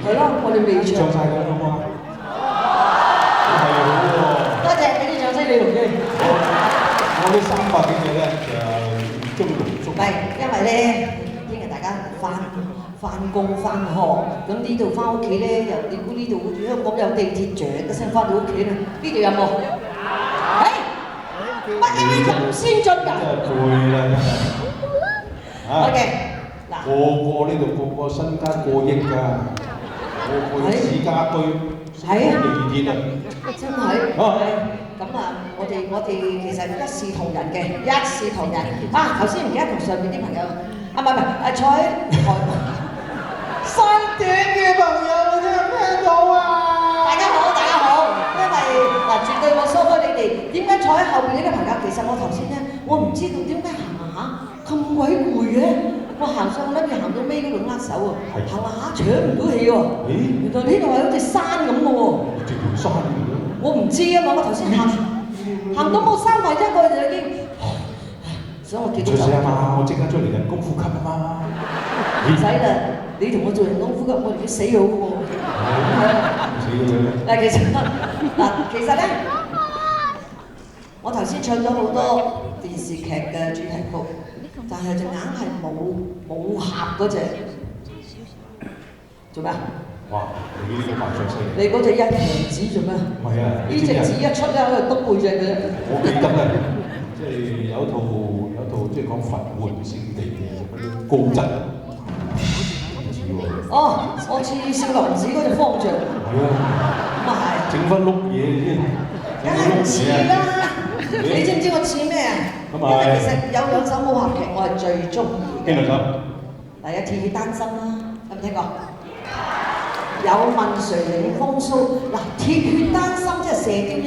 係咯，我哋未唱。唱晒㗎好唔好啊？係好喎。多謝俾啲掌聲你龍基。我呢300幾隻咧就中龍足。唔係，因為咧聽日大家翻工翻學，咁呢度翻屋企咧又你估呢度好似香港有地鐵著一聲翻到屋企啦，呢度有冇？乜 MV 咁先進㗎？真係攰啦真係。OK， 嗱，個呢度個身家過億㗎，個紙家居地鐵啊！真係。咁啊，我哋其實一視同仁嘅，一視同仁。啊，頭先唔記得同上面啲朋友，唔係，坐喺台山頂嘅朋友，你聽唔聽到啊？大家好，因為嗱，絕對我疏開你哋。點解坐喺後邊呢啲朋友？其實我頭先咧，我唔知道點解行下咁鬼攰嘅。我行上諗住行到尾嗰度握手喎，行下搶唔到氣喎。原來呢度係好似山咁嘅喎。直條山嚟嘅。我唔知啊嘛，我頭先行到冇3分1個就已經，所以我叫佢出聲啊嘛，我即刻出嚟人工呼吸啊嘛。唔使啦，你同我做人工呼吸，我哋都死好喎。死咗佢。其實咧，我頭先唱咗好多電視劇嘅主題曲，但係就硬係冇合嗰隻。做咩啊？哇！你呢個扮相犀利。你嗰隻一陽指做咩？唔係啊，呢隻指一出咧，喺度篤背脊嘅。我記得咧，即係有一套即係講佛門聖地嘅嗰啲高質。哦，我似少林寺嗰隻方丈。係啊。咁啊係。整翻碌嘢先。梗係唔似啦！你知唔知我似咩啊？因為其實有2首武俠劇我係最中意嘅。邊2首？第一《鐵血丹心》啦，有冇聽過？有問誰領風騷？嗱，《鐵血丹心》即係《射雕英